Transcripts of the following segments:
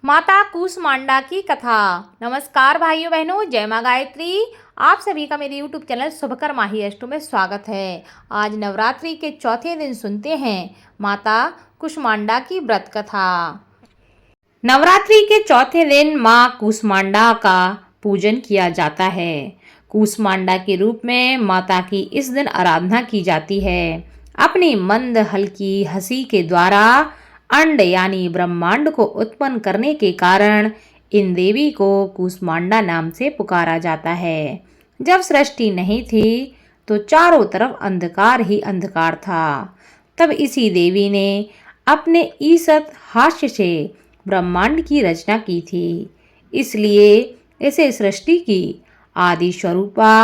माता कूष्मांडा की कथा। नमस्कार भाइयों बहनों, जय माँ गायत्री। आप सभी का मेरे YouTube चैनल शुभकर माही अष्टू में स्वागत है। आज नवरात्रि के चौथे दिन सुनते हैं माता कूष्मांडा की व्रत कथा। नवरात्रि के चौथे दिन माँ कूष्मांडा का पूजन किया जाता है। कूष्मांडा के रूप में माता की इस दिन आराधना की जाती है। अपनी मंद हल्की हंसी के द्वारा अंड यानी ब्रह्मांड को उत्पन्न करने के कारण इन देवी को कूष्मांडा नाम से पुकारा जाता है। जब सृष्टि नहीं थी तो चारों तरफ अंधकार ही अंधकार था। तब इसी देवी ने अपने ईसत हास्य से ब्रह्मांड की रचना की थी। इसलिए इसे सृष्टि की आदि स्वरूपा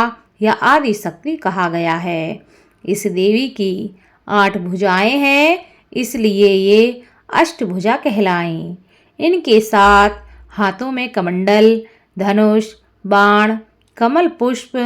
या आदि शक्ति कहा गया है। इस देवी की 8 भुजाएं हैं, इसलिए ये अष्टभुजा कहलाएं। इनके 7 हाथों में कमंडल, धनुष, बाण, कमल पुष्प,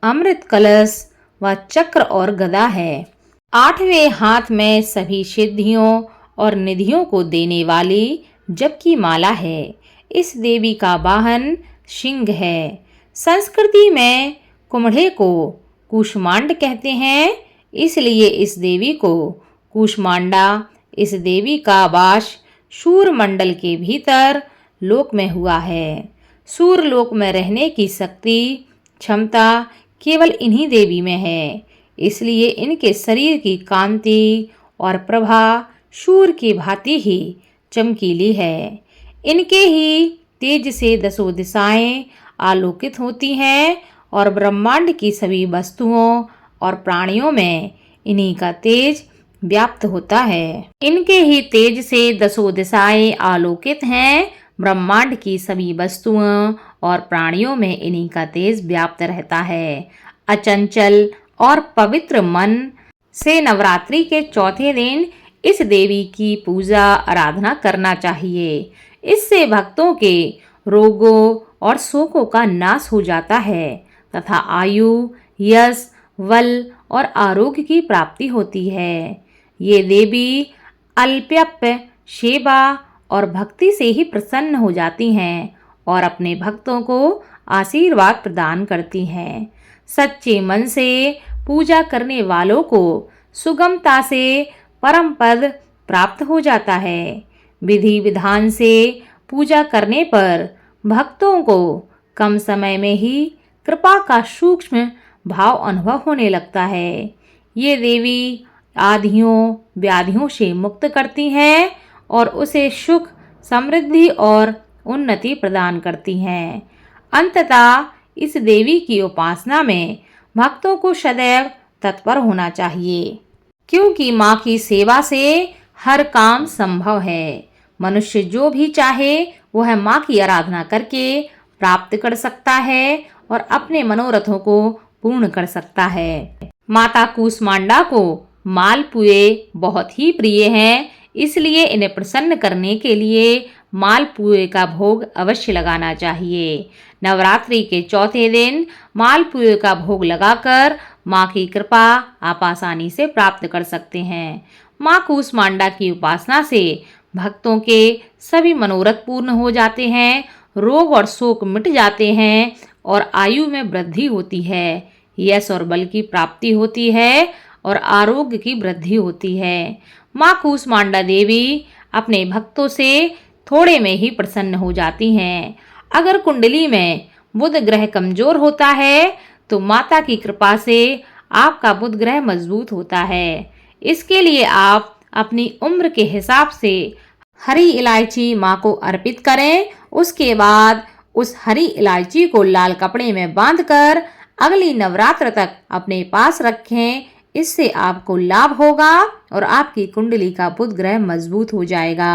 अमृत कलश व चक्र और गदा है। 8वें हाथ में सभी सिद्धियों और निधियों को देने वाली जप की माला है। इस देवी का वाहन सिंह है। संस्कृति में कुम्हड़े को कूष्मांड कहते हैं, इसलिए इस देवी को कूष्मांडा। इस देवी का वास सूर्य मंडल के भीतर लोक में हुआ है। सूर्य लोक में रहने की शक्ति क्षमता केवल इन्हीं देवी में है, इसलिए इनके शरीर की कांति और प्रभा सूर्य की भांति ही चमकीली है। इनके ही तेज से 10 दिशाएं आलोकित होती हैं और ब्रह्मांड की सभी वस्तुओं और प्राणियों में इन्हीं का तेज व्याप्त होता है। इनके ही तेज से 10 दिशाएं आलोकित हैं। ब्रह्मांड की सभी वस्तुओं और प्राणियों में इन्हीं का तेज व्याप्त रहता है। अचंचल और पवित्र मन से नवरात्रि के चौथे दिन इस देवी की पूजा आराधना करना चाहिए। इससे भक्तों के रोगों और शोकों का नाश हो जाता है तथा आयु, यश, बल और आरोग्य की प्राप्ति होती है। ये देवी अल्प्य सेवा और भक्ति से ही प्रसन्न हो जाती हैं और अपने भक्तों को आशीर्वाद प्रदान करती हैं। सच्चे मन से पूजा करने वालों को सुगमता से परम पद प्राप्त हो जाता है। विधि विधान से पूजा करने पर भक्तों को कम समय में ही कृपा का सूक्ष्म भाव अनुभव होने लगता है। ये देवी आधियों व्याधियों से मुक्त करती हैं और उसे सुख, समृद्धि और उन्नति प्रदान करती हैं। अंततः इस देवी की उपासना में भक्तों को सदैव तत्पर होना चाहिए, क्योंकि माँ की सेवा से हर काम संभव है। मनुष्य जो भी चाहे वह माँ की आराधना करके प्राप्त कर सकता है और अपने मनोरथों को पूर्ण कर सकता है। माता कूष्मांडा को मालपुए बहुत ही प्रिय हैं, इसलिए इन्हें प्रसन्न करने के लिए मालपुए का भोग अवश्य लगाना चाहिए। नवरात्रि के चौथे दिन मालपुए का भोग लगाकर माँ की कृपा आप आसानी से प्राप्त कर सकते हैं। माँ कूष्मांडा की उपासना से भक्तों के सभी मनोरथ पूर्ण हो जाते हैं, रोग और शोक मिट जाते हैं और आयु में वृद्धि होती है, यश और बल की प्राप्ति होती है और आरोग्य की वृद्धि होती है। माँ कूष्मांडा देवी अपने भक्तों से थोड़े में ही प्रसन्न हो जाती हैं। अगर कुंडली में बुध ग्रह कमजोर होता है तो माता की कृपा से आपका बुध ग्रह मजबूत होता है। इसके लिए आप अपनी उम्र के हिसाब से हरी इलायची माँ को अर्पित करें। उसके बाद उस हरी इलायची को लाल कपड़े में बांधकर अगली नवरात्र तक अपने पास रखें। इससे आपको लाभ होगा और आपकी कुंडली का बुध ग्रह मजबूत हो जाएगा।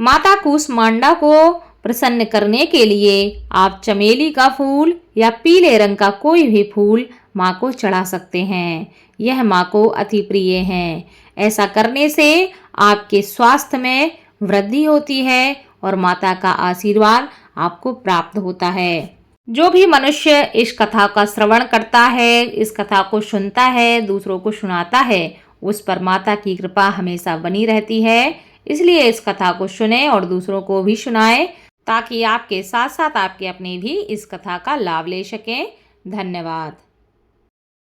माता कूष्मांडा को प्रसन्न करने के लिए आप चमेली का फूल या पीले रंग का कोई भी फूल माँ को चढ़ा सकते हैं। यह माँ को अति प्रिय है। ऐसा करने से आपके स्वास्थ्य में वृद्धि होती है और माता का आशीर्वाद आपको प्राप्त होता है। जो भी मनुष्य इस कथा का श्रवण करता है, इस कथा को सुनता है, दूसरों को सुनाता है, उस पर माता की कृपा हमेशा बनी रहती है। इसलिए इस कथा को सुने और दूसरों को भी सुनाएं, ताकि आपके साथ साथ आपके अपने भी इस कथा का लाभ ले सकें। धन्यवाद।